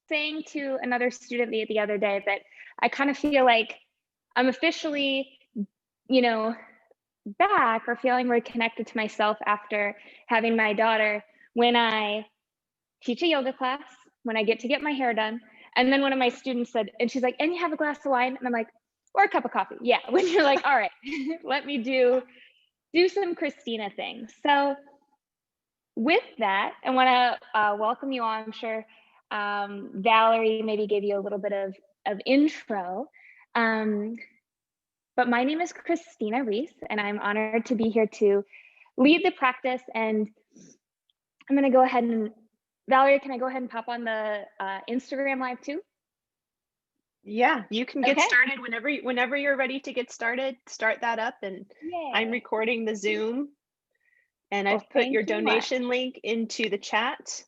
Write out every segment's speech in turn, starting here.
saying to another student the other day that I kind of feel like I'm officially, you know, back or feeling more connected to myself after having my daughter when I teach a yoga class, when I get to get my hair done. And then one of my students said, and she's like, and you have a glass of wine? And I'm like, or a cup of coffee. Yeah. When you're like, all right, let me do some Kristina things. So with that, I want to welcome you all. I'm sure Valerie maybe gave you a little bit of intro. But my name is Kristina Reese, and I'm honored to be here to lead the practice. And I'm going to go ahead and, Valerie, can I go ahead and pop on the Instagram live too? Yeah, you can get Okay. started whenever you're ready to get started. Start that up, and Yay. I'm recording the Zoom, and I've put your donation link into the chat.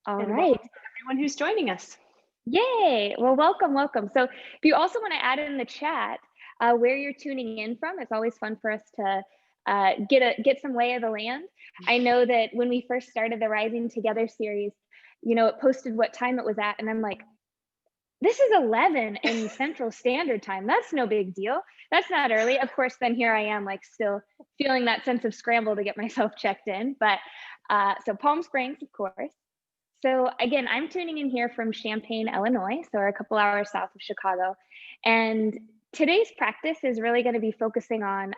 All and right. welcome to everyone who's joining us. Yay. Well, welcome. So if you also want to add in the chat where you're tuning in from, it's always fun for us to get some lay of the land. I know that when we first started the Rising Together series, it posted what time it was at, and I'm like, this is 11 in Central Standard Time. That's no big deal. That's not early. Of course, then here I am, like, still feeling that sense of scramble to get myself checked in. But so Palm Springs, of course. So again, I'm tuning in here from Champaign, Illinois, so we're a couple hours south of Chicago. And today's practice is really going to be focusing on,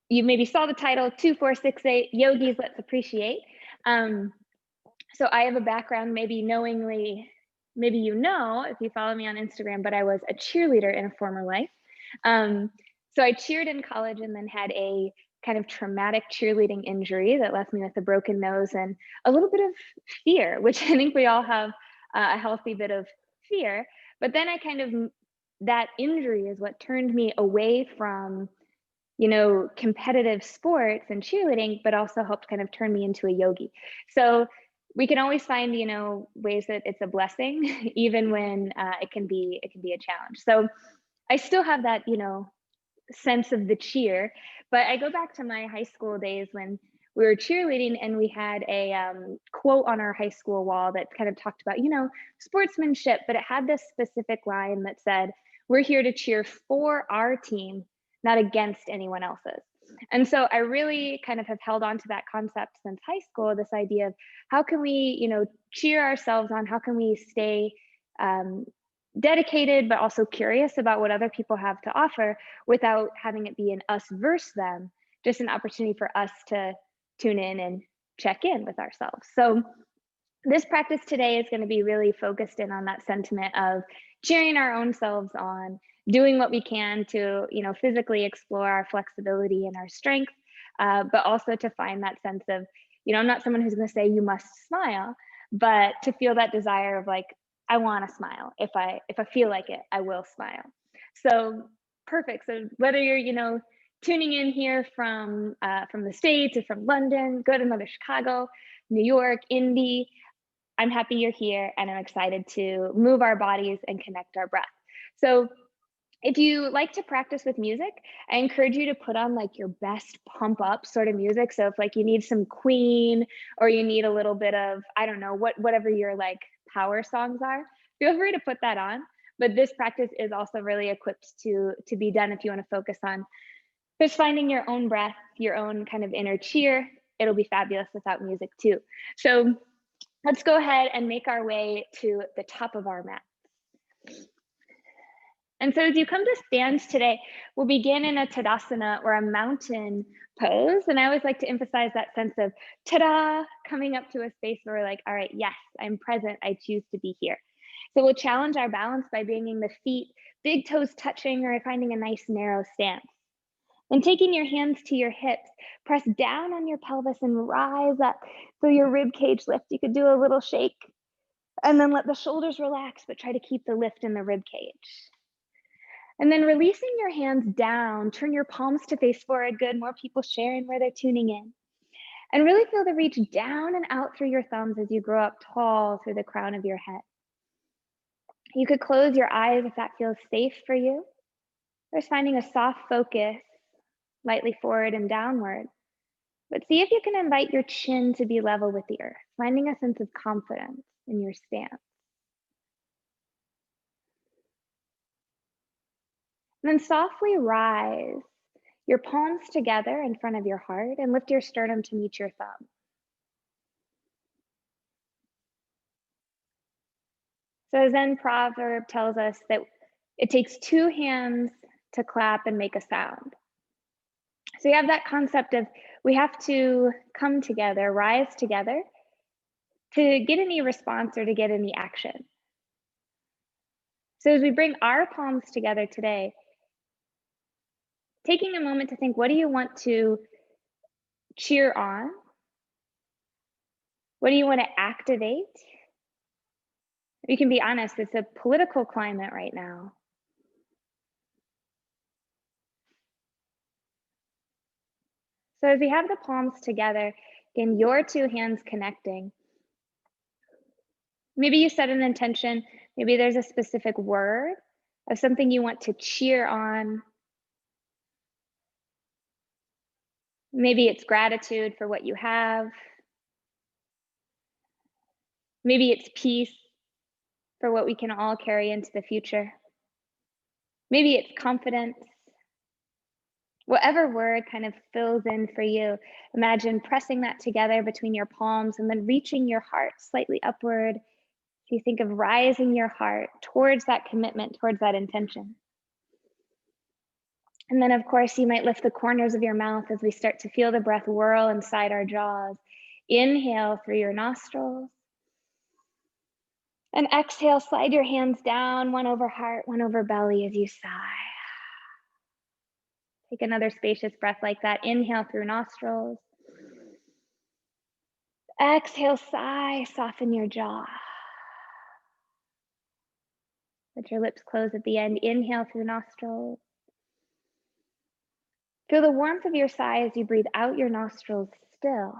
you maybe saw the title, 2468 Yogis, Let's Appreciate. So I have a background, maybe knowingly, maybe if you follow me on Instagram, but I was a cheerleader in a former life. So I cheered in college and then had a kind of traumatic cheerleading injury that left me with a broken nose and a little bit of fear, which I think we all have a healthy bit of fear. But then that injury is what turned me away from, competitive sports and cheerleading, but also helped kind of turn me into a yogi. So we can always find, ways that it's a blessing, even when it can be a challenge. So I still have that, sense of the cheer, but I go back to my high school days when we were cheerleading, and we had a quote on our high school wall that kind of talked about, sportsmanship, but it had this specific line that said, "We're here to cheer for our team, not against anyone else's." And so I really kind of have held on to that concept since high school, this idea of how can we, cheer ourselves on, how can we stay dedicated, but also curious about what other people have to offer without having it be an us versus them, just an opportunity for us to tune in and check in with ourselves. So this practice today is going to be really focused in on that sentiment of cheering our own selves on, doing what we can to, physically explore our flexibility and our strength, but also to find that sense of, I'm not someone who's going to say you must smile, but to feel that desire of like, I want to smile. If I feel like it, I will smile. So perfect. So whether you're, tuning in here from the States or from London, good and mother Chicago, New York, Indy, I'm happy you're here, and I'm excited to move our bodies and connect our breath. So if you like to practice with music, I encourage you to put on like your best pump up sort of music. So if like you need some Queen, or you need a little bit of, I don't know, whatever your like power songs are, feel free to put that on. But this practice is also really equipped to be done if you want to focus on just finding your own breath, your own kind of inner cheer. It'll be fabulous without music too. So let's go ahead and make our way to the top of our mat. And so as you come to stand today, we'll begin in a Tadasana, or a mountain pose. And I always like to emphasize that sense of ta-da, coming up to a space where we're like, all right, yes, I'm present. I choose to be here. So we'll challenge our balance by bringing the feet, big toes touching, or finding a nice narrow stance. And taking your hands to your hips, press down on your pelvis and rise up so your rib cage lift. You could do a little shake, and then let the shoulders relax, but try to keep the lift in the rib cage. And then releasing your hands down, turn your palms to face forward. Good, more people sharing where they're tuning in. And really feel the reach down and out through your thumbs as you grow up tall through the crown of your head. You could close your eyes if that feels safe for you. Just finding a soft focus, lightly forward and downward. But see if you can invite your chin to be level with the earth, finding a sense of confidence in your stance. And then softly rise your palms together in front of your heart and lift your sternum to meet your thumb. So a Zen proverb tells us that it takes two hands to clap and make a sound. So you have that concept of we have to come together, rise together to get any response or to get any action. So as we bring our palms together today, taking a moment to think, what do you want to cheer on? What do you want to activate? We can be honest, it's a political climate right now. So as we have the palms together, again, your two hands connecting, maybe you set an intention, maybe there's a specific word of something you want to cheer on. Maybe it's gratitude for what you have. Maybe it's peace for what we can all carry into the future. Maybe it's confidence. Whatever word kind of fills in for you, imagine pressing that together between your palms and then reaching your heart slightly upward. So you think of rising your heart towards that commitment, towards that intention. And then, of course, you might lift the corners of your mouth as we start to feel the breath whirl inside our jaws. Inhale through your nostrils. And exhale, slide your hands down, one over heart, one over belly as you sigh. Take another spacious breath like that. Inhale through nostrils. Exhale, sigh, soften your jaw. Let your lips close at the end. Inhale through nostrils. Feel the warmth of your sigh as you breathe out your nostrils still.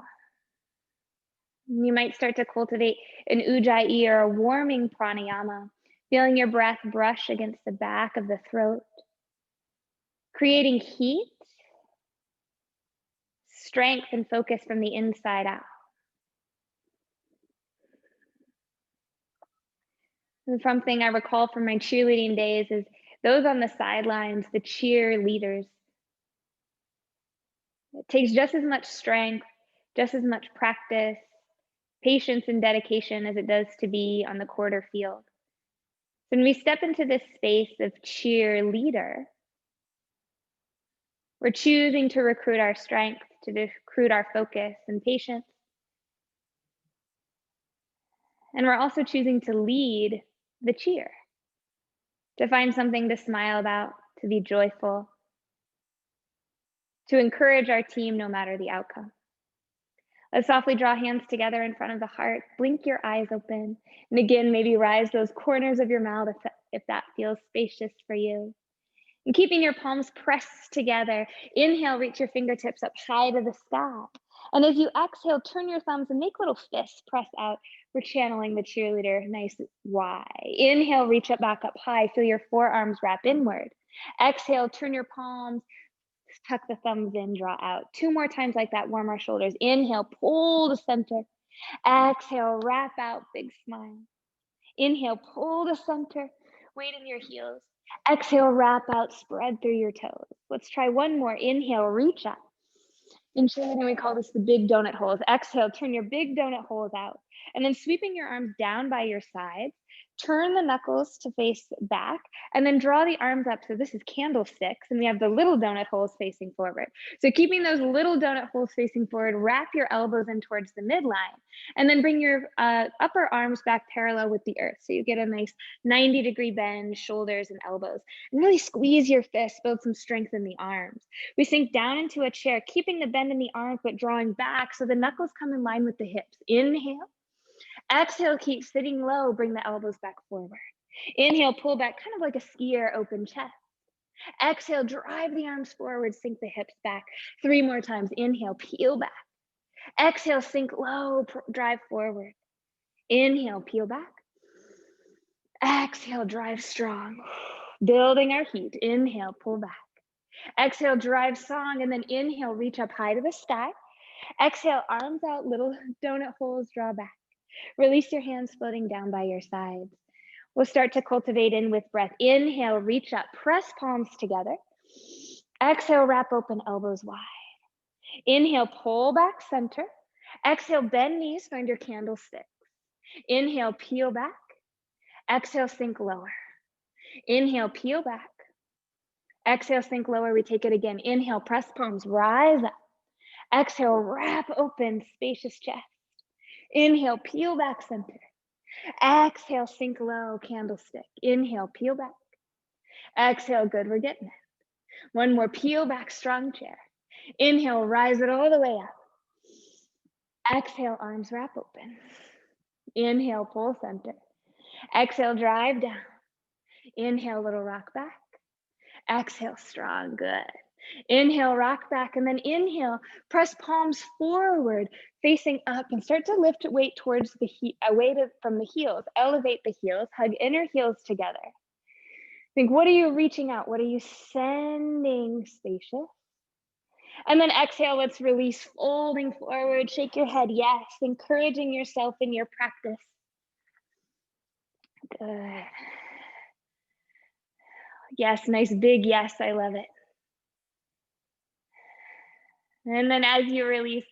You might start to cultivate an ujjayi or a warming pranayama, feeling your breath brush against the back of the throat, creating heat, strength, and focus from the inside out. And something I recall from my cheerleading days is those on the sidelines, the cheerleaders. It takes just as much strength, just as much practice, patience, and dedication as it does to be on the court or field. So when we step into this space of cheerleader, we're choosing to recruit our strength, to recruit our focus and patience. And we're also choosing to lead the cheer, to find something to smile about, to be joyful, to encourage our team no matter the outcome. Let's softly draw hands together in front of the heart. Blink your eyes open. And again, maybe rise those corners of your mouth if that feels spacious for you. And keeping your palms pressed together, inhale, reach your fingertips up high to the sky. And as you exhale, turn your thumbs and make little fists press out. We're channeling the cheerleader, nice Y. Inhale, reach up back up high. Feel your forearms wrap inward. Exhale, turn your palms, tuck the thumbs in, draw out. 2 more times like that, warm our shoulders. Inhale, pull to center. Exhale, wrap out, big smile. Inhale, pull to center, weight in your heels. Exhale, wrap out, spread through your toes. Let's try one more. Inhale, reach up. In cheerleading, we call this the big donut holes. Exhale, turn your big donut holes out. And then sweeping your arms down by your sides, turn the knuckles to face back, and then draw the arms up. So this is candlesticks, and we have the little donut holes facing forward. So keeping those little donut holes facing forward, wrap your elbows in towards the midline, and then bring your upper arms back parallel with the earth. So you get a nice 90-degree bend, shoulders and elbows. And really squeeze your fists, build some strength in the arms. We sink down into a chair, keeping the bend in the arms, but drawing back so the knuckles come in line with the hips. Inhale. Exhale, keep sitting low, bring the elbows back forward. Inhale, pull back, kind of like a skier, open chest. Exhale, drive the arms forward, sink the hips back. 3 more times. Inhale, peel back. Exhale, sink low, drive forward. Inhale, peel back. Exhale, drive strong. Building our heat. Inhale, pull back. Exhale, drive strong, and then inhale, reach up high to the sky. Exhale, arms out, little donut holes, draw back. Release your hands floating down by your sides. We'll start to cultivate in with breath. Inhale, reach up, press palms together. Exhale, wrap open, elbows wide. Inhale, pull back center. Exhale, bend knees, find your candlesticks. Inhale, peel back. Exhale, sink lower. Inhale, peel back. Exhale, sink lower. We take it again. Inhale, press palms, rise up. Exhale, wrap open, spacious chest. Inhale, peel back center. Exhale, sink low, candlestick. Inhale, peel back. Exhale, good, we're getting it. One more, peel back, strong chair. Inhale, rise it all the way up. Exhale, arms wrap open. Inhale, pull center. Exhale, drive down. Inhale, little rock back. Exhale, strong, good. Inhale, rock back, and then inhale, press palms forward, facing up, and start to lift weight towards the weight from the heels. Elevate the heels, hug inner heels together. Think, what are you reaching out? What are you sending, spacious? And then exhale, let's release, folding forward, shake your head, yes, encouraging yourself in your practice. Good. Yes, nice big yes, I love it. And then as you release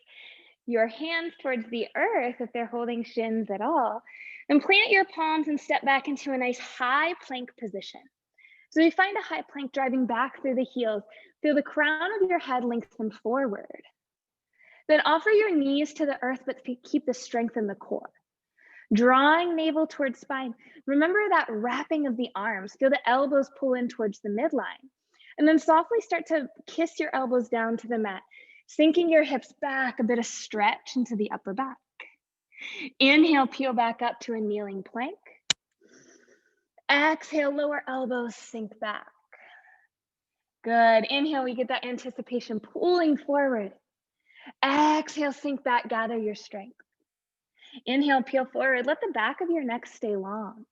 your hands towards the earth, if they're holding shins at all, then plant your palms and step back into a nice high plank position. So we find a high plank driving back through the heels. Feel the crown of your head lengthen forward. Then offer your knees to the earth, but keep the strength in the core. Drawing navel towards spine. Remember that wrapping of the arms. Feel the elbows pull in towards the midline. And then softly start to kiss your elbows down to the mat, sinking your hips back, a bit of stretch into the upper back. Inhale, peel back up to a kneeling plank. Exhale, lower elbows, sink back. Good. Inhale, we get that anticipation, pulling forward. Exhale, sink back, gather your strength. Inhale, peel forward. Let the back of your neck stay long.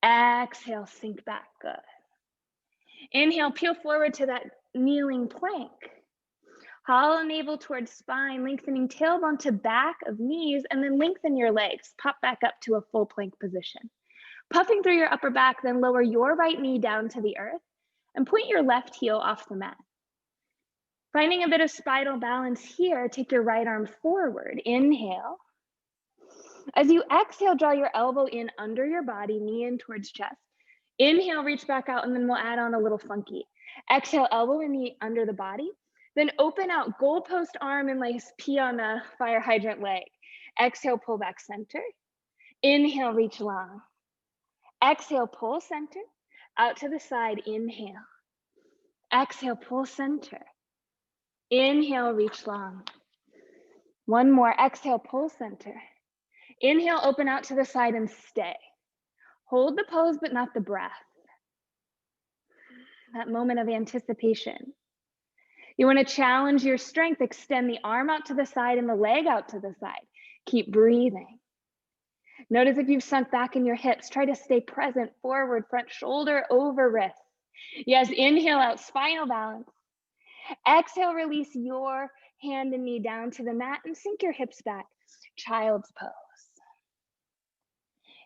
Exhale, sink back. Good. Inhale, peel forward to that kneeling plank. Hollow navel towards spine, lengthening tailbone to back of knees, and then lengthen your legs. Pop back up to a full plank position. Puffing through your upper back, then lower your right knee down to the earth and point your left heel off the mat. Finding a bit of spinal balance here, take your right arm forward. Inhale. As you exhale, draw your elbow in under your body, knee in towards chest. Inhale, reach back out, and then we'll add on a little funky. Exhale, elbow and knee under the body. Then open out, goalpost arm and lace, pee on a fire hydrant leg. Exhale, pull back center. Inhale, reach long. Exhale, pull center. Out to the side, inhale. Exhale, pull center. Inhale, reach long. One more, exhale, pull center. Inhale, open out to the side and stay. Hold the pose, but not the breath. That moment of anticipation. You want to challenge your strength, extend the arm out to the side and the leg out to the side. Keep breathing. Notice if you've sunk back in your hips, try to stay present, forward, front shoulder over wrist. Yes, inhale out, spinal balance. Exhale, release your hand and knee down to the mat and sink your hips back. Child's pose.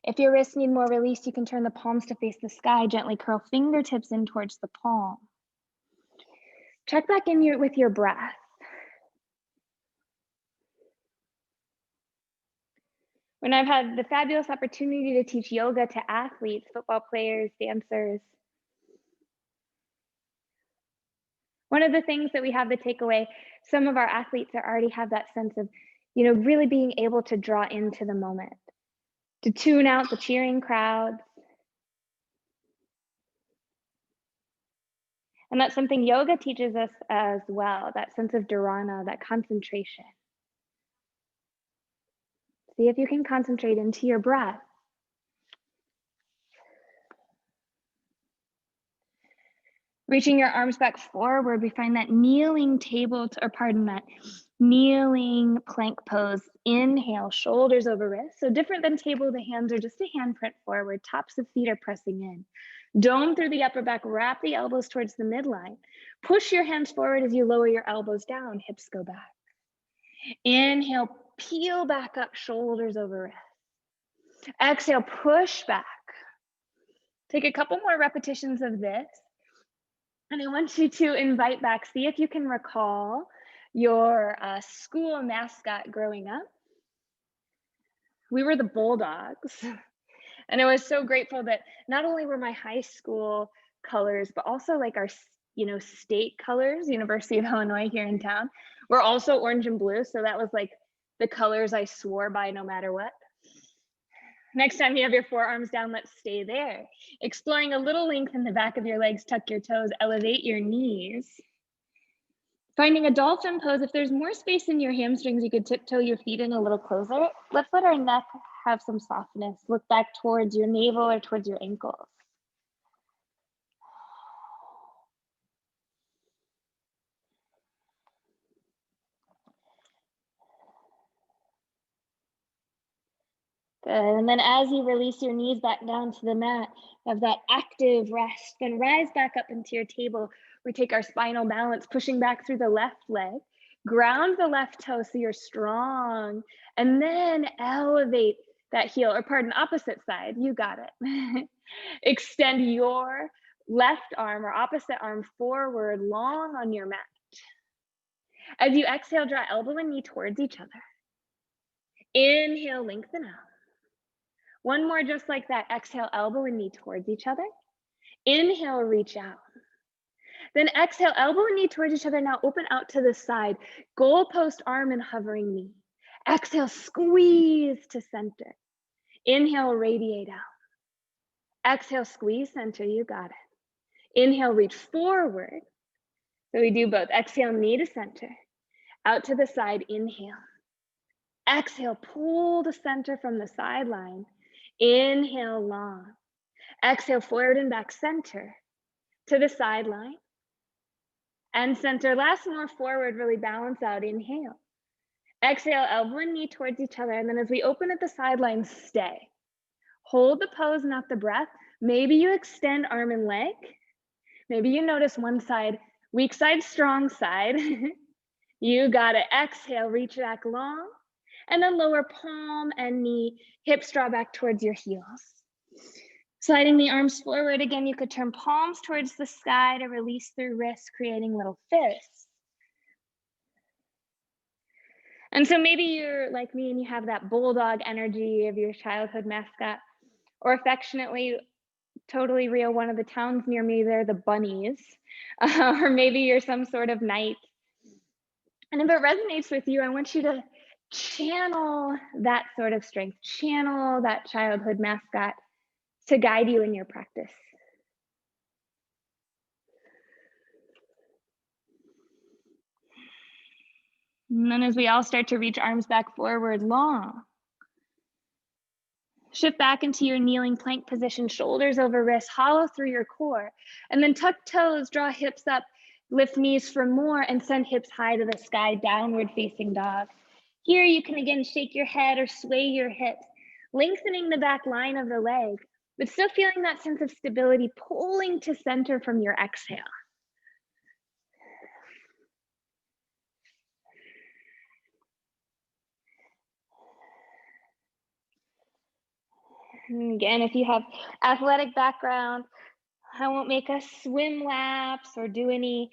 If your wrists need more release, you can turn the palms to face the sky, gently curl fingertips in towards the palm. Check back in with your breath. When I've had the fabulous opportunity to teach yoga to athletes, football players, dancers, one of the things that we have to take away, some of our athletes already have that sense of, really being able to draw into the moment, to tune out the cheering crowds. And that's something yoga teaches us as well, that sense of dharana, that concentration. See if you can concentrate into your breath. Reaching your arms back forward, we find that kneeling kneeling plank pose. Inhale, shoulders over wrists. So different than table, the hands are just a handprint forward, tops of feet are pressing in. Dome through the upper back, wrap the elbows towards the midline. Push your hands forward as you lower your elbows down, hips go back. Inhale, peel back up, shoulders over wrist. Exhale, push back. Take a couple more repetitions of this. And I want you to invite back, see if you can recall your school mascot growing up. We were the Bulldogs. And I was so grateful that not only were my high school colors, but also like our, state colors, University of Illinois here in town, were also orange and blue. So that was like the colors I swore by no matter what. Next time you have your forearms down, let's stay there. Exploring a little length in the back of your legs, tuck your toes, elevate your knees. Finding a dolphin pose. If there's more space in your hamstrings, you could tiptoe your feet in a little closer. Let's let our neck have some softness. Look back towards your navel or towards your ankles. Good. And then as you release your knees back down to the mat, have that active rest, then rise back up into your table. We take our spinal balance, pushing back through the left leg, ground the left toe so you're strong, and then elevate that heel, or pardon, opposite side, you got it. Extend your left arm or opposite arm forward, long on your mat. As you exhale, draw elbow and knee towards each other. Inhale, lengthen out. One more just like that. Exhale, elbow and knee towards each other. Inhale, reach out. Then exhale, elbow and knee towards each other. Now open out to the side. Goalpost arm and hovering knee. Exhale, squeeze to center. Inhale, radiate out. Exhale, squeeze center. You got it. Inhale, reach forward. So we do both. Exhale, knee to center. Out to the side, inhale. Exhale, pull to center from the sideline. Inhale, long. Exhale, forward and back, center to the sideline. And center, last more forward, really balance out, inhale. Exhale, elbow and knee towards each other. And then as we open at the sideline, stay. Hold the pose, not the breath. Maybe you extend arm and leg. Maybe you notice one side, weak side, strong side. You got it. Exhale, reach back long. And then lower palm and knee, hips draw back towards your heels. Sliding the arms forward. Again, you could turn palms towards the sky to release through wrists, creating little fists. And so maybe you're like me and you have that bulldog energy of your childhood mascot, or affectionately, totally real, one of the towns near me, they're the bunnies. Or maybe you're some sort of knight. And if it resonates with you, I want you to channel that sort of strength, channel that childhood mascot to guide you in your practice. And then as we all start to reach arms back forward, long. Shift back into your kneeling plank position, shoulders over wrists, hollow through your core. And then tuck toes, draw hips up, lift knees for more, and send hips high to the sky, downward facing dog. Here you can again shake your head or sway your hips, lengthening the back line of the leg, but still feeling that sense of stability, pulling to center from your exhale. And again, if you have athletic background, I won't make us swim laps or do any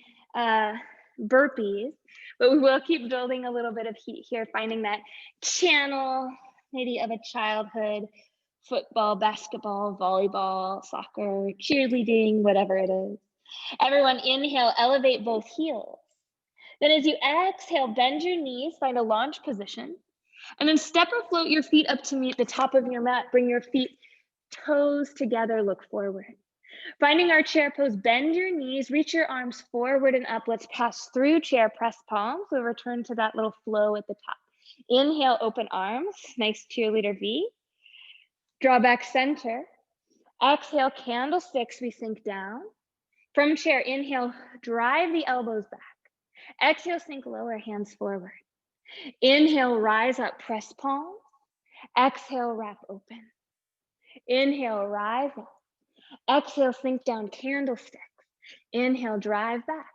burpees, but we will keep building a little bit of heat here, finding that channel maybe of a childhood football, basketball, volleyball, soccer, cheerleading, whatever it is. Everyone inhale, elevate both heels. Then as you exhale, bend your knees, find a launch position, and then step or float your feet up to meet the top of your mat. Bring your feet, toes together, look forward. Finding our chair pose, bend your knees, reach your arms forward and up. Let's pass through chair, press palms. We'll return to that little flow at the top. Inhale, open arms, nice cheerleader V. Draw back center. Exhale, candlesticks, we sink down. From chair, inhale, drive the elbows back. Exhale, sink lower, hands forward. Inhale, rise up, press palms. Exhale, wrap open. Inhale, rise up. Exhale, sink down, candlesticks. Inhale, drive back.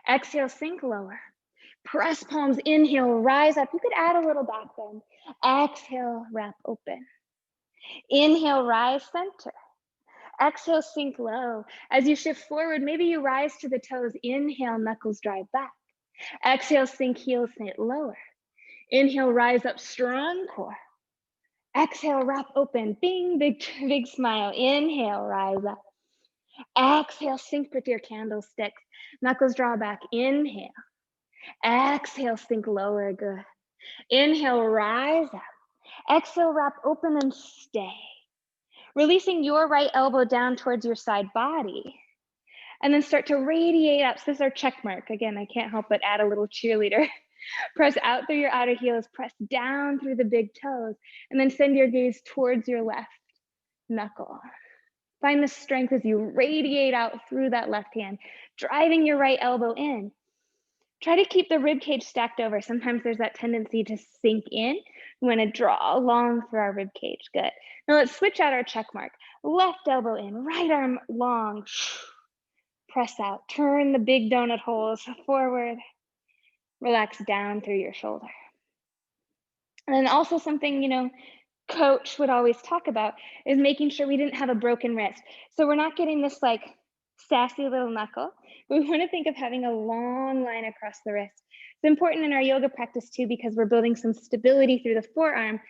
Exhale, sink lower. Press palms, inhale, rise up. You could add a little back bend. Exhale, wrap open. Inhale, rise center. Exhale, sink low. As you shift forward, maybe you rise to the toes. Inhale, knuckles drive back. Exhale, sink heels, sit lower. Inhale, rise up, strong core. Exhale, wrap open. Bing, big smile. Inhale, rise up. Exhale, sink with your candlesticks. Knuckles draw back. Inhale. Exhale, sink lower. Good. Inhale, rise up. Exhale, wrap open and stay. Releasing your right elbow down towards your side body. And then start to radiate up. So this is our check mark. Again, I can't help but add a little cheerleader. Press out through your outer heels, press down through the big toes, and then send your gaze towards your left knuckle. Find the strength as you radiate out through that left hand, driving your right elbow in. Try to keep the rib cage stacked over. Sometimes there's that tendency to sink in. We want to draw long through our rib cage. Good. Now let's switch out our check mark. Left elbow in, right arm long. Press out. Turn the big donut holes forward. Relax down through your shoulder. And then also something, coach would always talk about is making sure we didn't have a broken wrist. So we're not getting this like sassy little knuckle. We want to think of having a long line across the wrist. It's important in our yoga practice too, because we're building some stability through the forearm.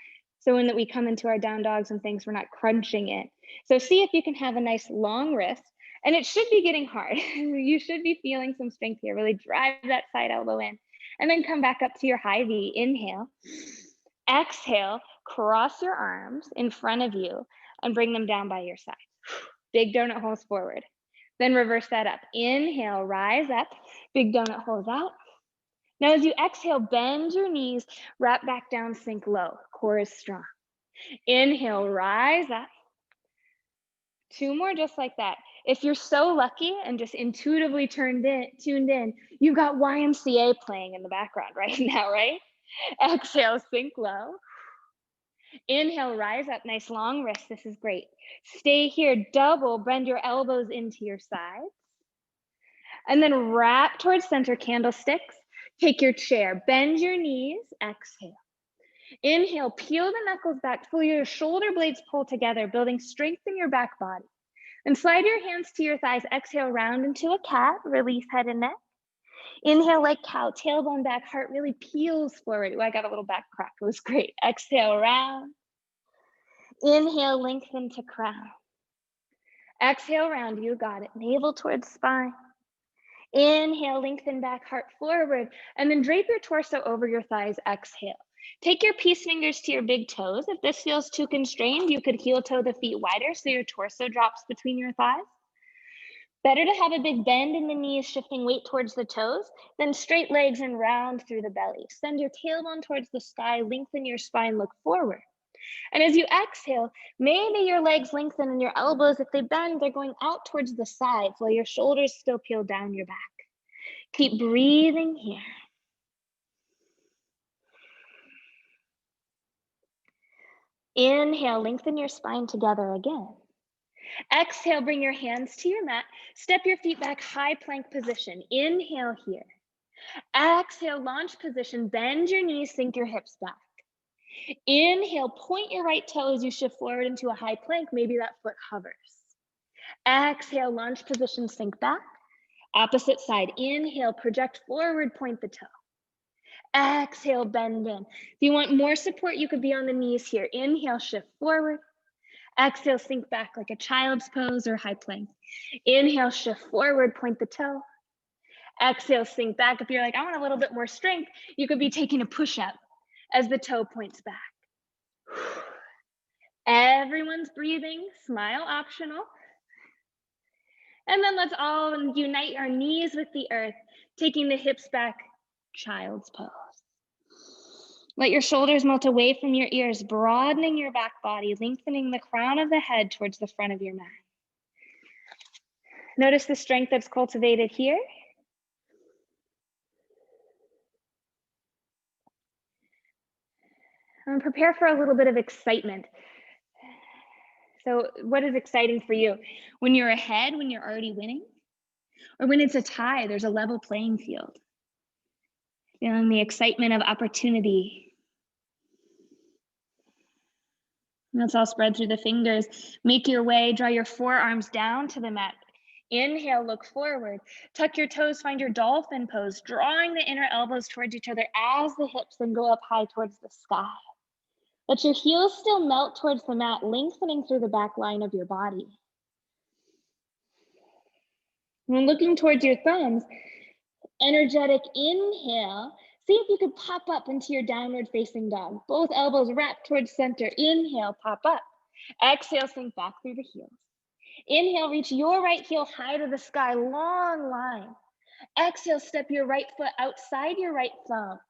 So when we come into our down dogs and things, we're not crunching it. So see if you can have a nice long wrist. And it should be getting hard. You should be feeling some strength here. Really drive that side elbow in. And then come back up to your high V. Inhale. Exhale, cross your arms in front of you and bring them down by your side. Big donut holes forward. Then reverse that up. Inhale, rise up. Big donut holes out. Now as you exhale, bend your knees, wrap back down, sink low. Core is strong. Inhale, rise up. 2 more just like that. If you're so lucky and just intuitively tuned in, you've got YMCA playing in the background right now, right? Exhale, sink low. Inhale, rise up, nice long wrist. This is great. Stay here, double, bend your elbows into your sides. And then wrap towards center, candlesticks. Take your chair, bend your knees, exhale. Inhale, peel the knuckles back, pull your shoulder blades pull together, building strength in your back body. And slide your hands to your thighs. Exhale, round into a cat, release head and neck. Inhale like cow, tailbone back, heart really peels forward. Ooh, I got a little back crack, it was great. Exhale, round. Inhale, lengthen to crown. Exhale, round, you got it. Navel towards spine. Inhale, lengthen back, heart forward, and then drape your torso over your thighs, exhale. Take your peace fingers to your big toes. If this feels too constrained, you could heel toe the feet wider so your torso drops between your thighs. Better to have a big bend in the knees, shifting weight towards the toes, then straight legs and round through the belly. Send your tailbone towards the sky, lengthen your spine, look forward. And as you exhale, maybe your legs lengthen and your elbows, if they bend, they're going out towards the sides while your shoulders still peel down your back. Keep breathing here. Inhale, lengthen your spine together again. Exhale, bring your hands to your mat. Step your feet back, high plank position. Inhale here. Exhale, launch position. Bend your knees, sink your hips back. Inhale, point your right toe as you shift forward into a high plank. Maybe that foot hovers. Exhale, launch position, sink back. Opposite side. Inhale, project forward, point the toe. Exhale, bend in. If you want more support, you could be on the knees here. Inhale, shift forward. Exhale, sink back like a child's pose or high plank. Inhale, shift forward, point the toe. Exhale, sink back. If you're like, I want a little bit more strength, you could be taking a push-up as the toe points back. Everyone's breathing, smile optional. And then let's all unite our knees with the earth, taking the hips back, child's pose. Let your shoulders melt away from your ears, broadening your back body, lengthening the crown of the head towards the front of your mat. Notice the strength that's cultivated here. And prepare for a little bit of excitement. So what is exciting for you? When you're ahead, when you're already winning? Or when it's a tie, there's a level playing field? Feeling the excitement of opportunity. Let's all spread through the fingers. Make your way, draw your forearms down to the mat. Inhale, look forward. Tuck your toes, find your dolphin pose, drawing the inner elbows towards each other as the hips then go up high towards the sky. Let your heels still melt towards the mat, lengthening through the back line of your body. When looking towards your thumbs, energetic inhale. See if you could pop up into your downward facing dog. Both elbows wrapped towards center. Inhale, pop up. Exhale, sink back through the heels. Inhale, reach your right heel high to the sky, long line. Exhale, step your right foot outside your right thumb.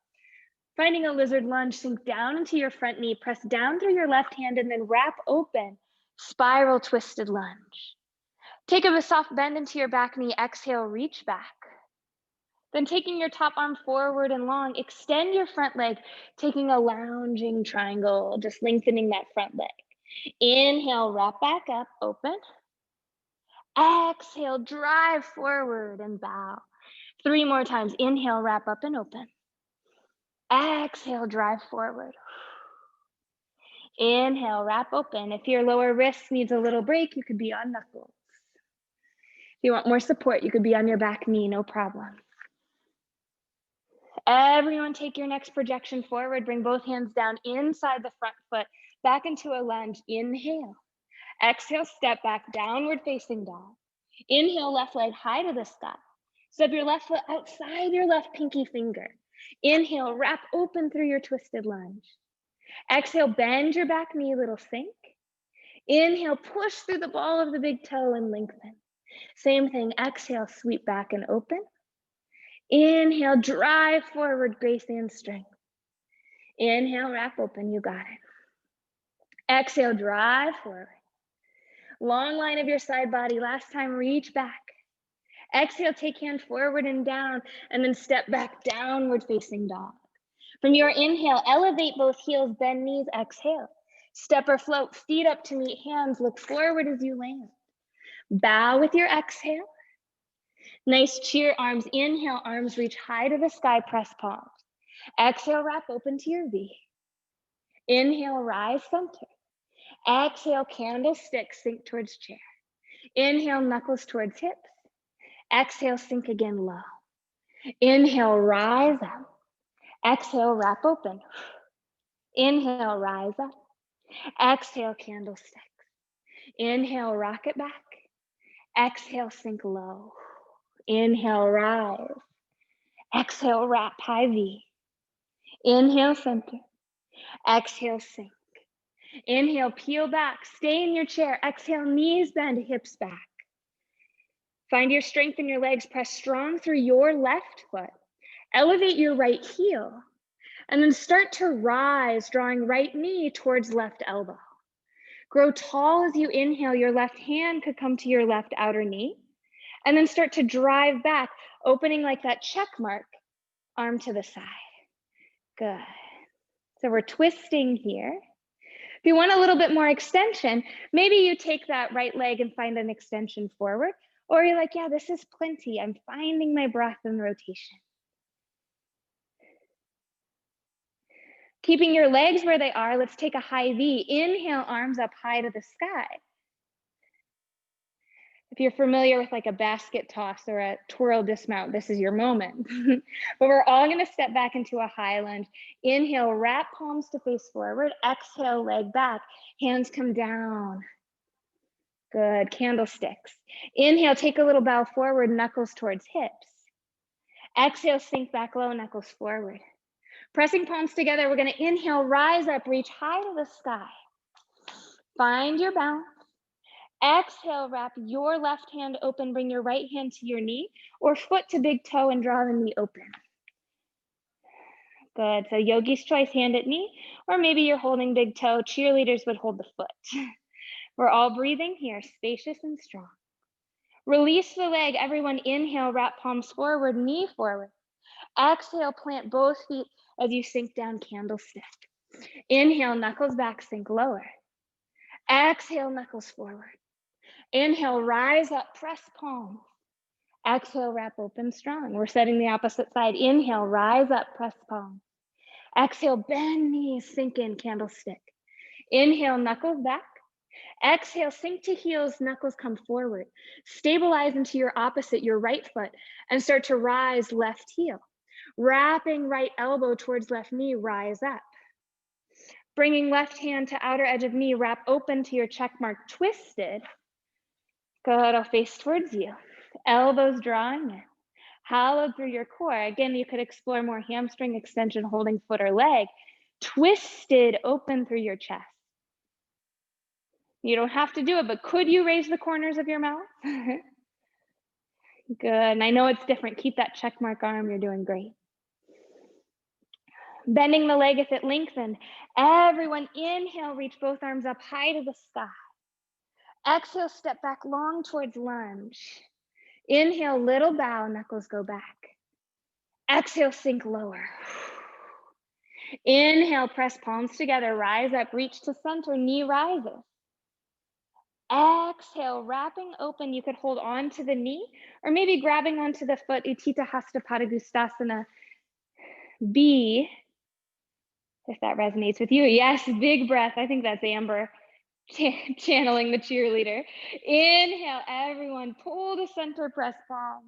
Finding a lizard lunge, sink down into your front knee, press down through your left hand and then wrap open, spiral twisted lunge. Take a soft bend into your back knee, exhale, reach back. Then taking your top arm forward and long, extend your front leg, taking a lounging triangle, just lengthening that front leg. Inhale, wrap back up, open. Exhale, drive forward and bow. 3 more times. Inhale, wrap up and open. Exhale, drive forward. Inhale, wrap open. If your lower wrist needs a little break, you could be on knuckles. If you want more support, you could be on your back knee, no problem. Everyone take your next projection forward. Bring both hands down inside the front foot, back into a lunge. Inhale. Exhale, step back, downward facing dog. Inhale, left leg high to the sky. Step your left foot outside your left pinky finger. Inhale, wrap open through your twisted lunge. Exhale, bend your back knee, little sink. Inhale, push through the ball of the big toe and lengthen. Same thing, exhale, sweep back and open. Inhale, drive forward, grace and strength. Inhale, wrap open, you got it. Exhale, drive forward. Long line of your side body. Last time, reach back. Exhale, take hand forward and down, and then step back, downward facing dog. From your inhale, elevate both heels, bend knees, exhale. Step or float, feet up to meet hands, look forward as you land. Bow with your exhale. Nice cheer arms. Inhale, arms reach high to the sky, press palms. Exhale, wrap open to your V. Inhale, rise center. Exhale, candlestick, sink towards chair. Inhale, knuckles towards hips. Exhale, sink again low. Inhale, rise up. Exhale, wrap open. Inhale, rise up. Exhale, candlesticks. Inhale, rock it back. Exhale, sink low. Inhale, rise. Exhale, wrap high V. Inhale, center. Exhale, sink. Inhale, peel back. Stay in your chair. Exhale, knees bend, hips back. Find your strength in your legs. Press strong through your left foot. Elevate your right heel. And then start to rise, drawing right knee towards left elbow. Grow tall as you inhale. Your left hand could come to your left outer knee. And then start to drive back, opening like that check mark, arm to the side. Good. So we're twisting here. If you want a little bit more extension, maybe you take that right leg and find an extension forward, or you're like, yeah, this is plenty. I'm finding my breath and rotation. Keeping your legs where they are, let's take a high V. Inhale, arms up high to the sky. If you're familiar with like a basket toss or a twirl dismount, this is your moment. But we're all gonna step back into a high lunge. Inhale, wrap palms to face forward. Exhale, leg back. Hands come down. Good, candlesticks. Inhale, take a little bow forward, knuckles towards hips. Exhale, sink back low, knuckles forward. Pressing palms together, we're gonna inhale, rise up, reach high to the sky. Find your balance. Exhale, wrap your left hand open, bring your right hand to your knee or foot to big toe and draw the knee open. Good, so yogi's choice, hand at knee, or maybe you're holding big toe. Cheerleaders would hold the foot. We're all breathing here, spacious and strong. Release the leg, everyone inhale, wrap palms forward, knee forward. Exhale, plant both feet as you sink down, candlestick. Inhale, knuckles back, sink lower. Exhale, knuckles forward. Inhale, rise up, press palms. Exhale, wrap open strong. We're setting the opposite side. Inhale, rise up, press palm. Exhale, bend knees, sink in, candlestick. Inhale, knuckles back. Exhale, sink to heels, knuckles come forward. Stabilize into your opposite, your right foot, and start to rise left heel. Wrapping right elbow towards left knee, rise up. Bringing left hand to outer edge of knee, wrap open to your check mark, twisted. Good, I'll face towards you. Elbows drawing in. Hollowed through your core. Again, you could explore more hamstring extension, holding foot or leg. Twisted open through your chest. You don't have to do it, but could you raise the corners of your mouth? Good, and I know it's different. Keep that check mark arm, you're doing great. Bending the leg if it lengthened. Everyone, inhale, reach both arms up high to the sky. Exhale, step back long towards lunge. Inhale, little bow, knuckles go back. Exhale, sink lower. Inhale, press palms together, rise up, reach to center, knee rises. Exhale, wrapping open, you could hold on to the knee or maybe grabbing onto the foot, Utthita Hasta Padangusthasana B, if that resonates with you. Yes, big breath. I think that's Amber channeling the cheerleader. Inhale, everyone, pull to center, press palms.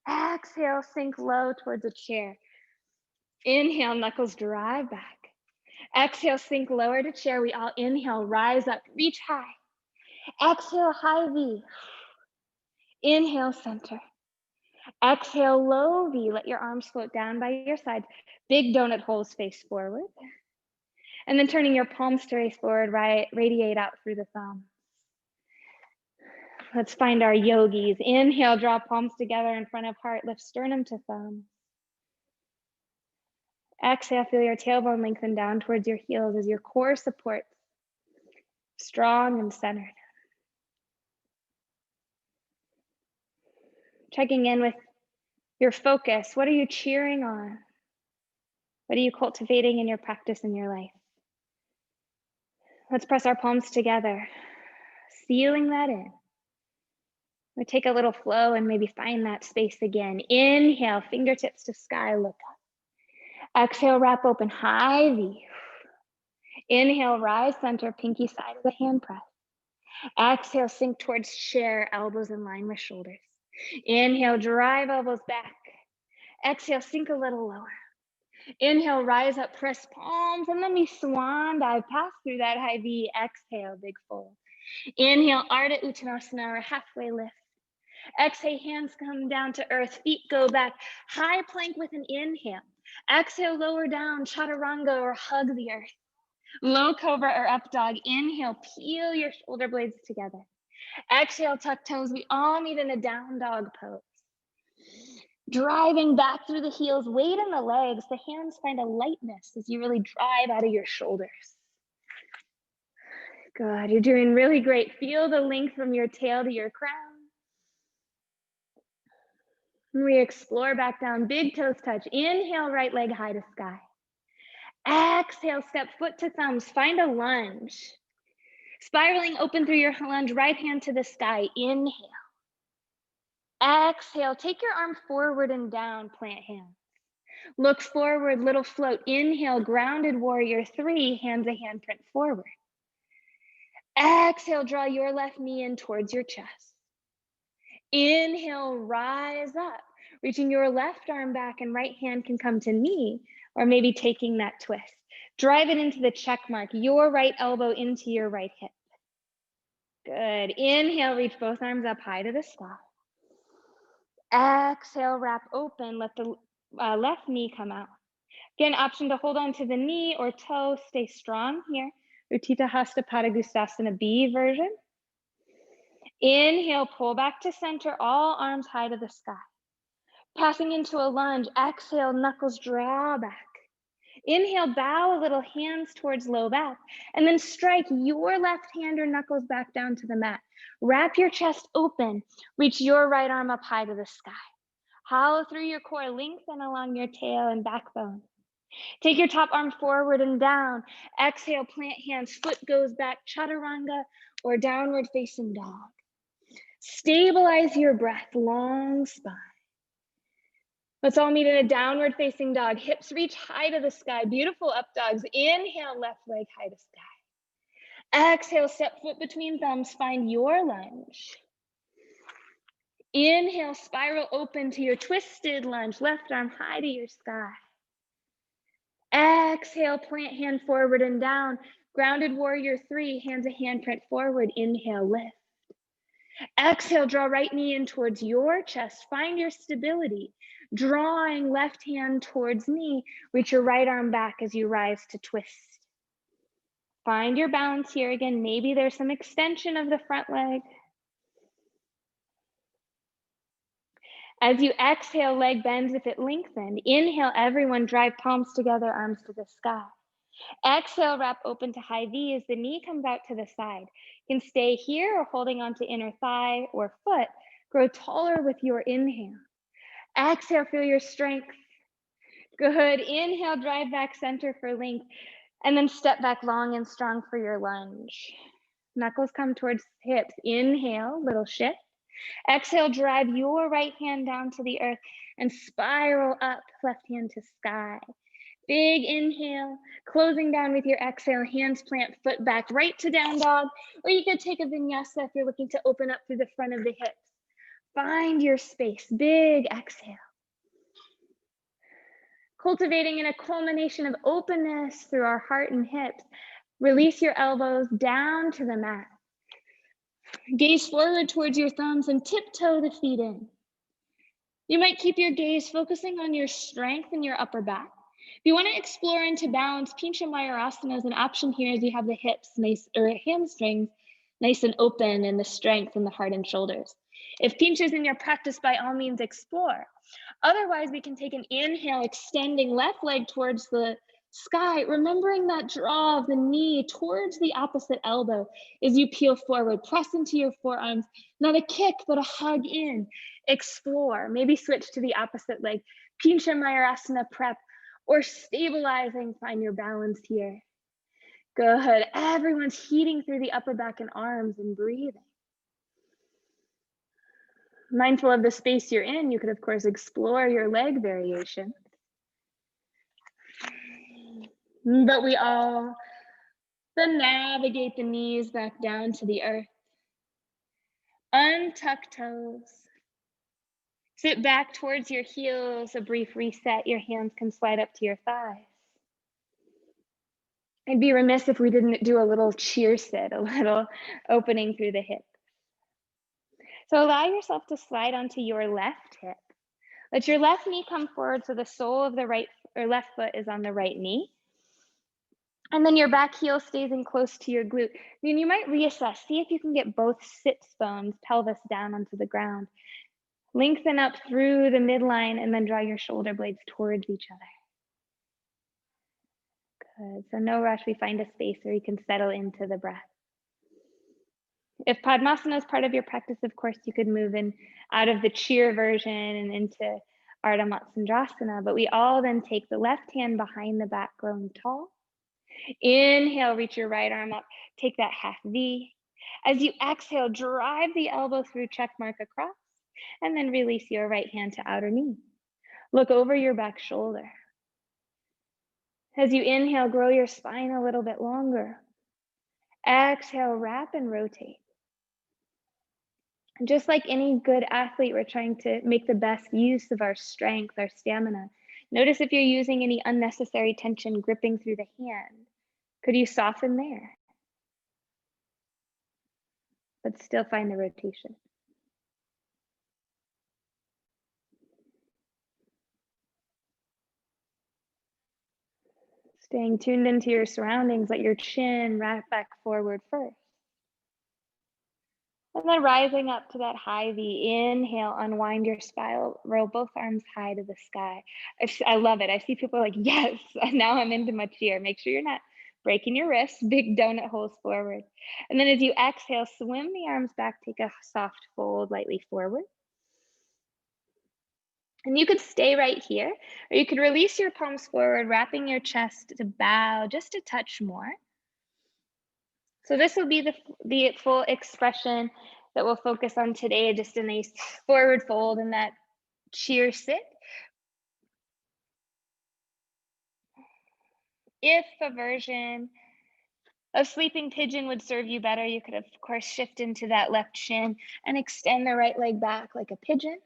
Exhale, sink low towards a chair. Inhale, knuckles drive back. Exhale, sink lower to chair. We all inhale, rise up, reach high. Exhale, high V. Inhale, center. Exhale, low V. Let your arms float down by your sides. Big donut holes face forward. And then turning your palms to race forward, radiate out through the thumbs. Let's find our yogis. Inhale, draw palms together in front of heart. Lift sternum to thumb. Exhale, feel your tailbone lengthen down towards your heels as your core supports. Strong and centered. Checking in with your focus. What are you cheering on? What are you cultivating in your practice in your life? Let's press our palms together, sealing that in. We take a little flow and maybe find that space again. Inhale, fingertips to sky, look up. Exhale, wrap open, high V. Inhale, rise center, pinky side of the hand press. Exhale, sink towards chair, elbows in line with shoulders. Inhale, drive elbows back. Exhale, sink a little lower. Inhale, rise up, press palms, and let me swan dive, pass through that high V. Exhale, big fold. Inhale, Ardha Uttanasana, or halfway lift. Exhale, hands come down to earth, feet go back. High plank with an inhale. Exhale, lower down, chaturanga, or hug the earth. Low cobra or up dog. Inhale, peel your shoulder blades together. Exhale, tuck toes. We all meet in a down dog pose. Driving back through the heels, weight in the legs. The hands find a lightness as you really drive out of your shoulders. Good, you're doing really great. Feel the length from your tail to your crown. And we explore back down, big toes touch. Inhale, right leg high to sky. Exhale, step foot to thumbs, find a lunge. Spiraling open through your lunge, right hand to the sky. Inhale. Exhale, take your arm forward and down, plant hands. Look forward, little float. Inhale, grounded warrior 3, hands a handprint forward. Exhale, draw your left knee in towards your chest. Inhale, rise up, reaching your left arm back and right hand can come to knee, or maybe taking that twist. Drive it into the check mark, your right elbow into your right hip. Good. Inhale, reach both arms up high to the sky. Exhale, wrap open, let the left knee come out. Again, option to hold on to the knee or toe, stay strong here. Utthita Hasta Padangusthasana B version. Inhale, pull back to center, all arms high to the sky. Passing into a lunge, exhale, knuckles draw back. Inhale, bow a little, hands towards low back, and then strike your left hand or knuckles back down to the mat. Wrap your chest open, reach your right arm up high to the sky. Hollow through your core, lengthen along your tail and backbone. Take your top arm forward and down. Exhale, plant hands, foot goes back, chaturanga or downward facing dog. Stabilize your breath, long spine. Let's all meet in a downward facing dog. Hips reach high to the sky. Beautiful up dogs. Inhale, left leg high to sky. Exhale, step foot between thumbs. Find your lunge. Inhale, spiral open to your twisted lunge. Left arm high to your sky. Exhale, plant hand forward and down. Grounded warrior 3, hands a handprint forward. Inhale, lift. Exhale, draw right knee in towards your chest. Find your stability. Drawing left hand towards knee. Reach your right arm back as you rise to twist. Find your balance here again. Maybe there's some extension of the front leg. As you exhale, leg bends if it lengthened. Inhale, everyone drive palms together, arms to the sky. Exhale, wrap open to high V as the knee comes out to the side. You can stay here or holding onto inner thigh or foot. Grow taller with your inhale. Exhale, feel your strength. Good. Inhale, drive back center for length. And then step back long and strong for your lunge. Knuckles come towards hips. Inhale, little shift. Exhale, drive your right hand down to the earth and spiral up, left hand to sky. Big inhale, closing down with your exhale, hands plant, foot back, right to down dog, or you could take a vinyasa if you're looking to open up through the front of the hips. Find your space, big exhale. Cultivating in a culmination of openness through our heart and hips. Release your elbows down to the mat. Gaze forward towards your thumbs and tiptoe the feet in. You might keep your gaze focusing on your strength in your upper back. If you want to explore into balance, Pincha Mayurasana is an option here as you have the hips nice, or hamstrings nice and open, and the strength in the heart and shoulders. If Pincha is in your practice, by all means explore. Otherwise, we can take an inhale, extending left leg towards the sky, remembering that draw of the knee towards the opposite elbow as you peel forward. Press into your forearms, not a kick, but a hug in. Explore, maybe switch to the opposite leg. Pincha Mayurasana prep, or stabilizing, find your balance here. Good. Everyone's heating through the upper back and arms and breathing. Mindful of the space you're in, you could, of course, explore your leg variation. But we all then navigate the knees back down to the earth. Untuck toes. Sit back towards your heels, a brief reset. Your hands can slide up to your thighs. I'd be remiss if we didn't do a little cheer sit, a little opening through the hips. So allow yourself to slide onto your left hip. Let your left knee come forward so the sole of the right or left foot is on the right knee. And then your back heel stays in close to your glute. Then you might reassess. See if you can get both sits bones, pelvis down onto the ground. Lengthen up through the midline and then draw your shoulder blades towards each other. Good. So no rush. We find a space where you can settle into the breath. If Padmasana is part of your practice, of course, you could move in out of the cheer version and into Ardha Matsyendrasana. But we all then take the left hand behind the back, grown tall. Inhale, reach your right arm up. Take that half V. As you exhale, drive the elbow through, check mark across, and then release your right hand to outer knee. Look over your back shoulder. As you inhale, grow your spine a little bit longer. Exhale, wrap and rotate. And just like any good athlete, we're trying to make the best use of our strength, our stamina. Notice if you're using any unnecessary tension gripping through the hand. Could you soften there? But still find the rotation. Staying tuned into your surroundings, let your chin wrap back forward first. And then rising up to that high V, inhale, unwind your spiral, roll both arms high to the sky. I love it. I see people like, yes, now I'm into my cheer. Make sure you're not breaking your wrists, big donut holes forward. And then as you exhale, swim the arms back, take a soft fold lightly forward. And you could stay right here, or you could release your palms forward, wrapping your chest to bow just a touch more. So this will be the full expression that we'll focus on today. Just a nice forward fold in that cheer sit. If a version of sleeping pigeon would serve you better, you could, of course, shift into that left shin and extend the right leg back like a pigeon.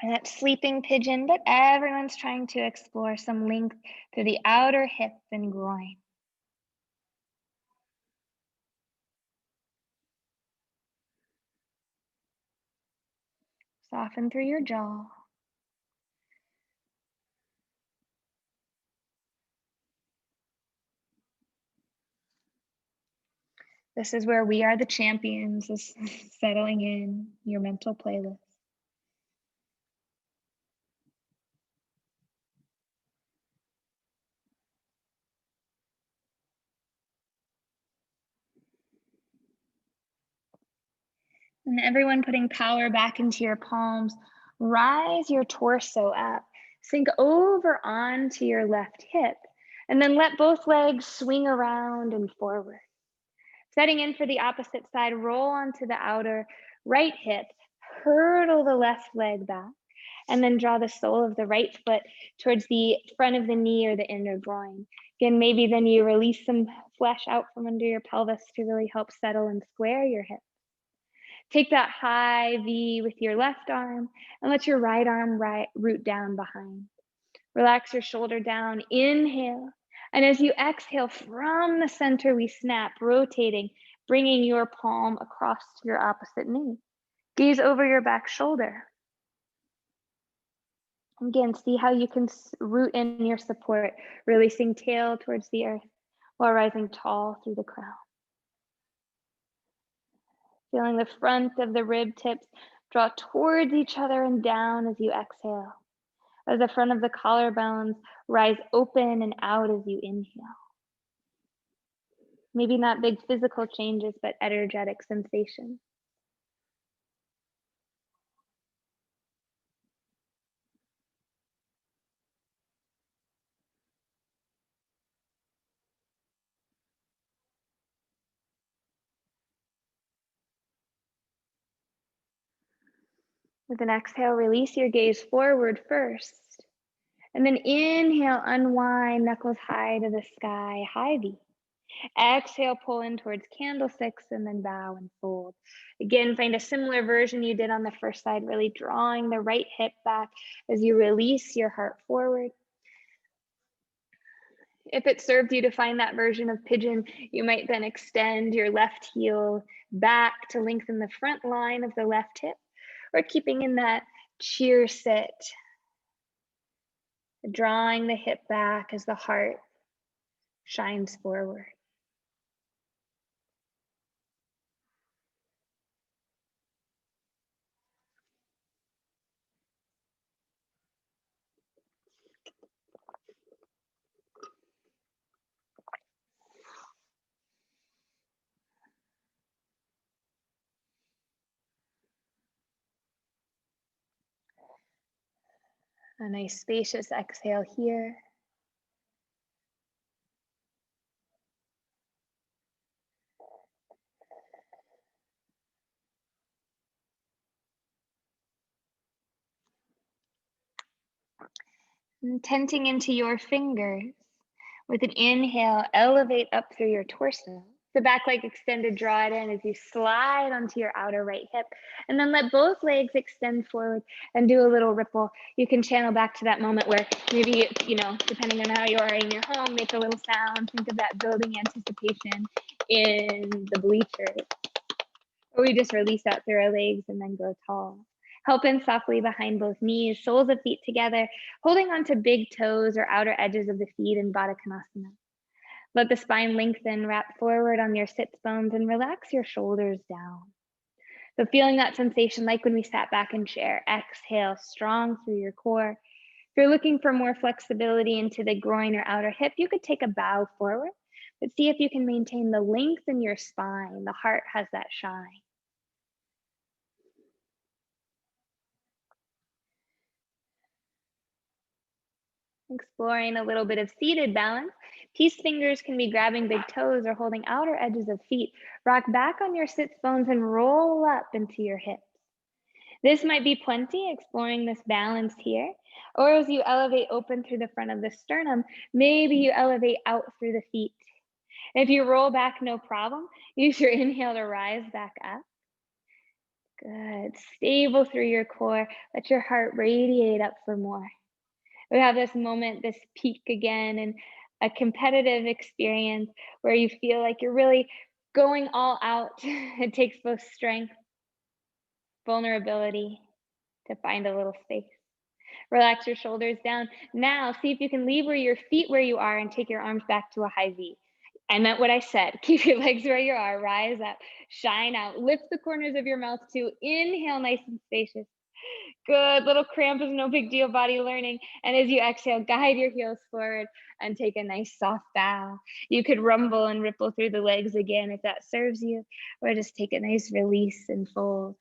And that sleeping pigeon, but everyone's trying to explore some length through the outer hip and groin. Soften through your jaw. This is where we are the champions, is settling in your mental playlist. And everyone putting power back into your palms, rise your torso up, sink over onto your left hip, and then let both legs swing around and forward. Setting in for the opposite side, roll onto the outer right hip, hurdle the left leg back, and then draw the sole of the right foot towards the front of the knee or the inner groin. Again, maybe then you release some flesh out from under your pelvis to really help settle and square your hips. Take that high V with your left arm and let your right arm root down behind. Relax your shoulder down, inhale. And as you exhale from the center, we snap, rotating, bringing your palm across to your opposite knee. Gaze over your back shoulder. Again, see how you can root in your support, releasing tail towards the earth while rising tall through the crown. Feeling the front of the rib tips draw towards each other and down as you exhale. As the front of the collarbones rise open and out as you inhale. Maybe not big physical changes, but energetic sensations. With an exhale, release your gaze forward first. And then inhale, unwind, knuckles high to the sky, high V. Exhale, pull in towards candlesticks and then bow and fold. Again, find a similar version you did on the first side, really drawing the right hip back as you release your heart forward. If it served you to find that version of pigeon, you might then extend your left heel back to lengthen the front line of the left hip, or keeping in that cheer sit, drawing the hip back as the heart shines forward. A nice spacious exhale here. And tenting into your fingers. With an inhale, elevate up through your torso. The back leg extended, draw it in as you slide onto your outer right hip. And then let both legs extend forward and do a little ripple. You can channel back to that moment where maybe, depending on how you are in your home, make a little sound. Think of that building anticipation in the bleachers. Or we just release out through our legs and then grow tall. Help in softly behind both knees, soles of feet together, holding onto big toes or outer edges of the feet in Baddha Konasana. Let the spine lengthen, wrap forward on your sits bones, and relax your shoulders down. So feeling that sensation like when we sat back in chair, exhale strong through your core. If you're looking for more flexibility into the groin or outer hip, you could take a bow forward, but see if you can maintain the length in your spine. The heart has that shine. Exploring a little bit of seated balance. Peace fingers can be grabbing big toes or holding outer edges of feet. Rock back on your sits bones and roll up into your hips. This might be plenty, exploring this balance here. Or as you elevate open through the front of the sternum, maybe you elevate out through the feet. If you roll back, no problem. Use your inhale to rise back up. Good. Stable through your core. Let your heart radiate up for more. We have this moment, this peak again, and a competitive experience where you feel like you're really going all out. It takes both strength, vulnerability to find a little space. Relax your shoulders down. Now, see if you can leave your feet where you are and take your arms back to a high V. I meant what I said. Keep your legs where you are. Rise up, shine out. Lift the corners of your mouth too. Inhale, nice and spacious. Good. Little cramp is no big deal, body learning. And as you exhale, guide your heels forward and take a nice soft bow. You could rumble and ripple through the legs again if that serves you, or just take a nice release and fold.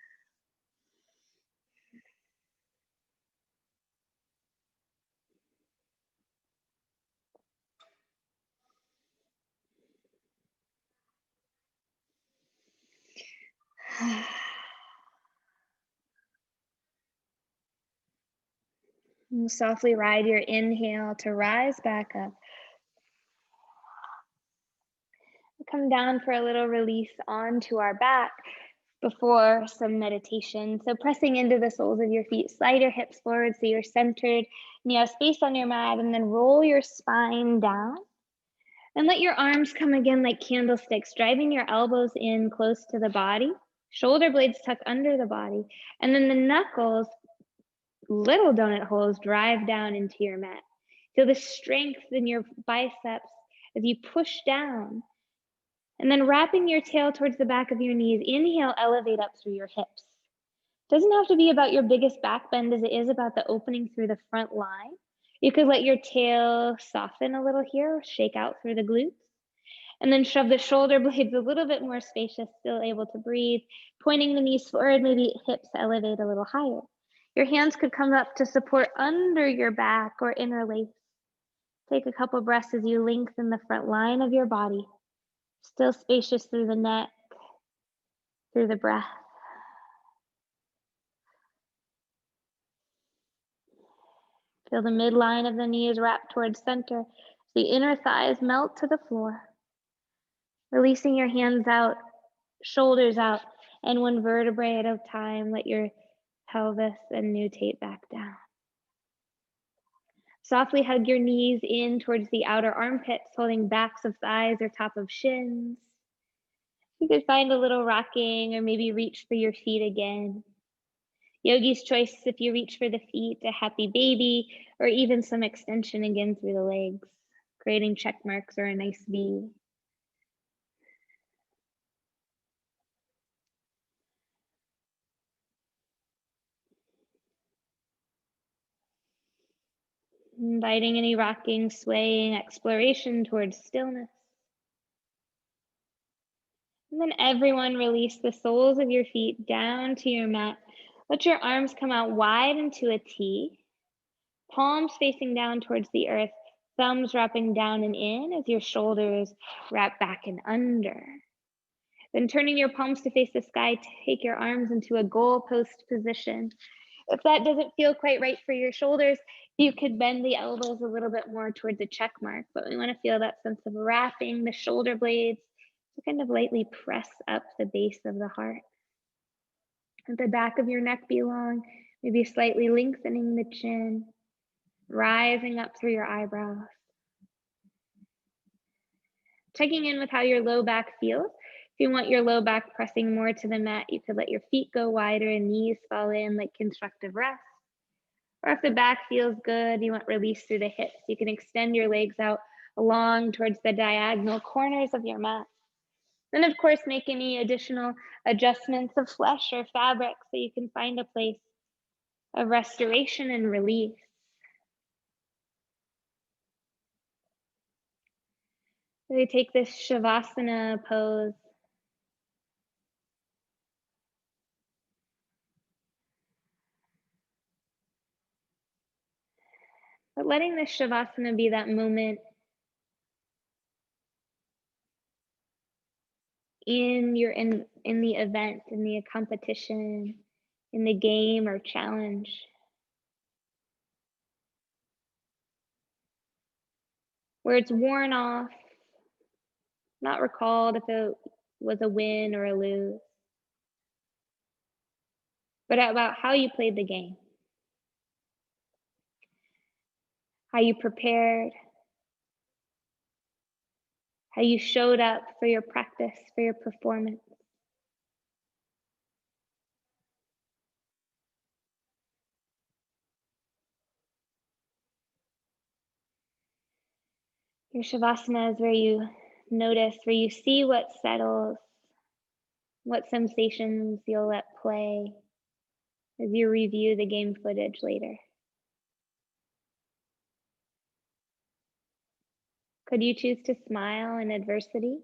And softly ride your inhale to rise back up. Come down for a little release onto our back before some meditation. So pressing into the soles of your feet, slide your hips forward so you're centered and you have space on your mat, and then roll your spine down. And let your arms come again like candlesticks, driving your elbows in close to the body. Shoulder blades tuck under the body. And then the knuckles, little donut holes, drive down into your mat. Feel the strength in your biceps as you push down. And then wrapping your tail towards the back of your knees. Inhale, elevate up through your hips. Doesn't have to be about your biggest back bend as it is about the opening through the front line. You could let your tail soften a little here, shake out through the glutes. And then shove the shoulder blades a little bit more spacious, still able to breathe. Pointing the knees forward, maybe hips elevate a little higher. Your hands could come up to support under your back or interlace. Take a couple breaths as you lengthen the front line of your body. Still spacious through the neck, through the breath. Feel the midline of the knees wrap towards center. The inner thighs melt to the floor. Releasing your hands out, shoulders out, and one vertebrae at a time, let your pelvis and nutate back down. Softly hug your knees in towards the outer armpits, holding backs of thighs or top of shins. You could find a little rocking or maybe reach for your feet again. Yogi's choice if you reach for the feet, a happy baby, or even some extension again through the legs, creating check marks or a nice V. Inviting any rocking, swaying exploration towards stillness. And then everyone release the soles of your feet down to your mat. Let your arms come out wide into a T. Palms facing down towards the earth. Thumbs wrapping down and in as your shoulders wrap back and under. Then turning your palms to face the sky, take your arms into a goalpost position. If that doesn't feel quite right for your shoulders, you could bend the elbows a little bit more towards a check mark, but we want to feel that sense of wrapping the shoulder blades to kind of lightly press up the base of the heart. Let the back of your neck be long, maybe slightly lengthening the chin, rising up through your eyebrows. Checking in with how your low back feels. If you want your low back pressing more to the mat, you could let your feet go wider and knees fall in like constructive rest. Or if the back feels good, you want release through the hips. You can extend your legs out along towards the diagonal corners of your mat. Then, of course, make any additional adjustments of flesh or fabric so you can find a place of restoration and release. So we take this Shavasana pose. But letting this Shavasana be that moment in the event, in the competition, in the game or challenge. Where it's worn off, not recalled if it was a win or a lose, but about how you played the game, how you prepared, how you showed up for your practice, for your performance. Your Shavasana is where you notice, where you see what settles, what sensations you'll let play as you review the game footage later. Could you choose to smile in adversity?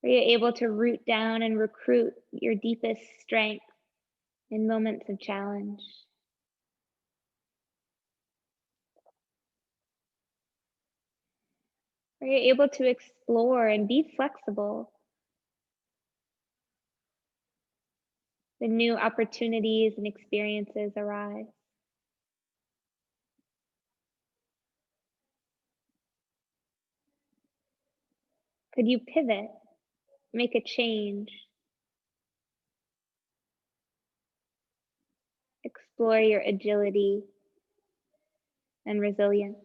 Are you able to root down and recruit your deepest strength in moments of challenge? Are you able to explore and be flexible when new opportunities and experiences arise? Could you pivot, make a change, explore your agility and resilience?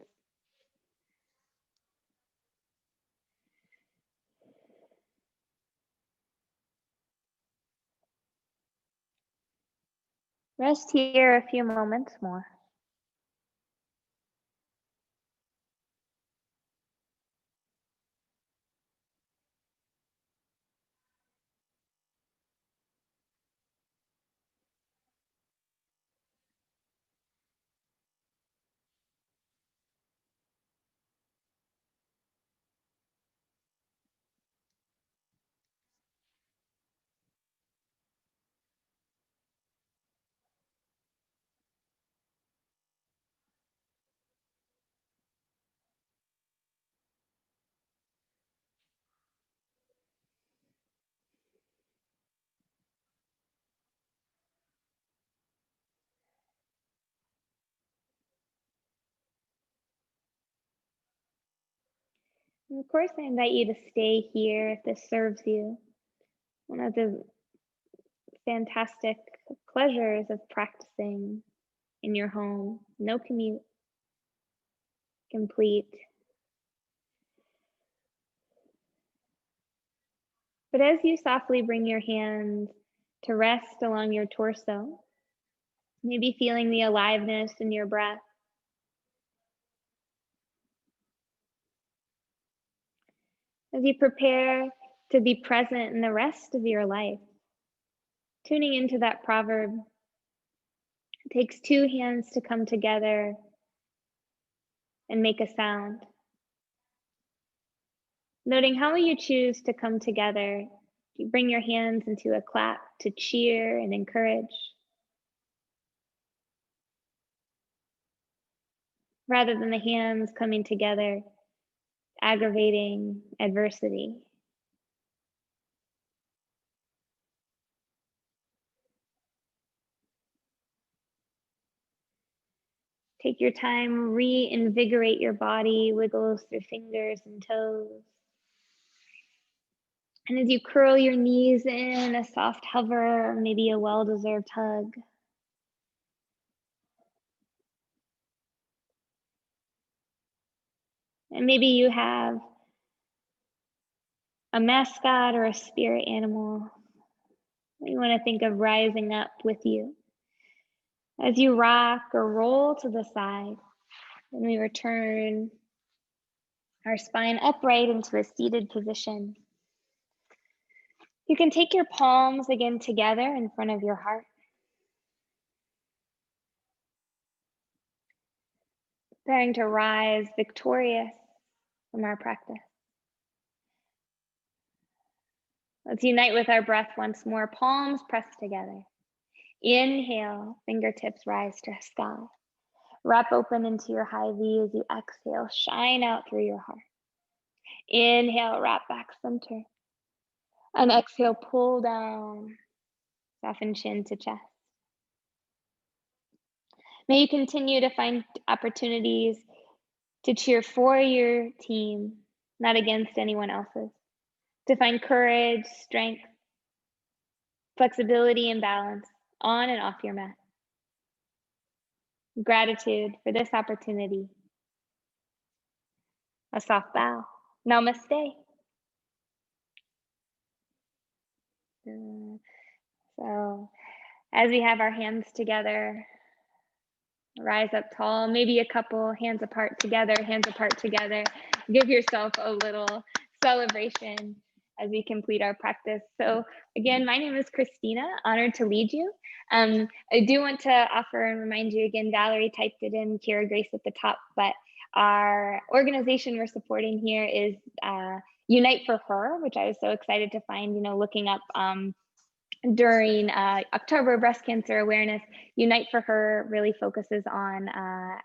Rest here a few moments more. And of course, I invite you to stay here if this serves you. One of the fantastic pleasures of practicing in your home, no commute, complete. But as you softly bring your hands to rest along your torso, maybe feeling the aliveness in your breath, as you prepare to be present in the rest of your life, tuning into that proverb, it takes two hands to come together and make a sound. Noting how will you choose to come together? You bring your hands into a clap to cheer and encourage, rather than the hands coming together, aggravating adversity. Take your time, reinvigorate your body, wiggles through fingers and toes. And as you curl your knees in, a soft hover, or maybe a well-deserved hug. And maybe you have a mascot or a spirit animal that you want to think of rising up with you. As you rock or roll to the side, and we return our spine upright into a seated position. You can take your palms again together in front of your heart. Preparing to rise victorious from our practice. Let's unite with our breath once more, palms pressed together. Inhale, fingertips rise to sky. Wrap open into your high V as you exhale, shine out through your heart. Inhale, wrap back center. And exhale, pull down, soften chin to chest. May you continue to find opportunities to cheer for your team, not against anyone else's. To find courage, strength, flexibility, and balance on and off your mat. Gratitude for this opportunity. A soft bow. Namaste. So, as we have our hands together, rise up tall, maybe a couple hands apart together. Give yourself a little celebration as we complete our practice. So again, my name is Kristina, honored to lead you. I do want to offer and remind you again, Valerie typed it in, Kira Grace at the top, but our organization we're supporting here is Unite for Her, which I was so excited to find, looking up during October Breast Cancer Awareness. Unite for Her really focuses on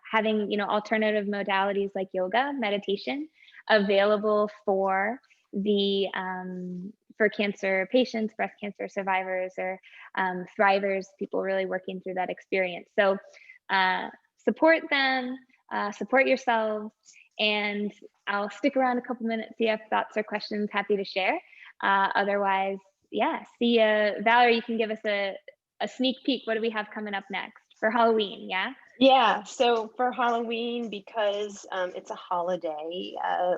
having, alternative modalities like yoga, meditation available for the for cancer patients, breast cancer survivors, or thrivers, people really working through that experience. So support them, support yourselves, and I'll stick around a couple minutes, see if thoughts or questions, happy to share. Otherwise, yeah, see Valerie, you can give us a sneak peek. What do we have coming up next for Halloween? Yeah, so for Halloween, because it's a holiday,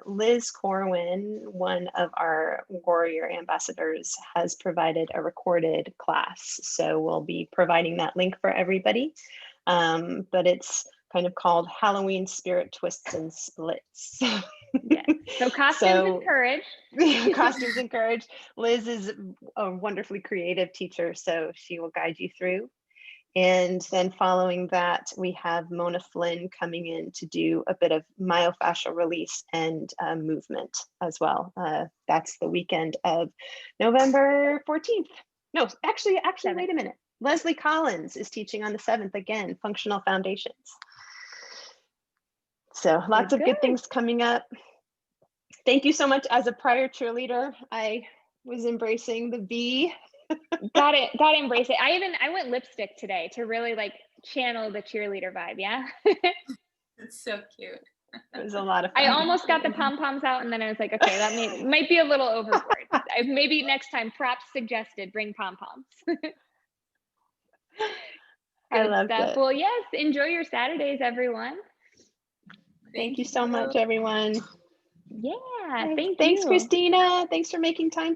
Liz Corwin, one of our warrior ambassadors, has provided a recorded class. So we'll be providing that link for everybody. But it's kind of called Halloween Spirit Twists and Splits. Yes. So costumes encouraged. Costumes encouraged. Liz is a wonderfully creative teacher, so she will guide you through. And then following that, we have Mona Flynn coming in to do a bit of myofascial release and movement as well. That's the weekend of November 14th. No, actually, wait a minute. Leslie Collins is teaching on the 7th again, functional foundations. So lots of good things coming up. Thank you so much. As a prior cheerleader, I was embracing the V. Gotta embrace it. I went lipstick today to really channel the cheerleader vibe. Yeah. It's so cute. It was a lot of fun. I almost got the pom-poms out, and then I was like, okay, that might be a little overboard. Maybe next time, props suggested, bring pom-poms. I loved it. Well, yes, enjoy your Saturdays, everyone. Thank you so much, everyone. Yeah, thanks, Kristina. Thanks for making time.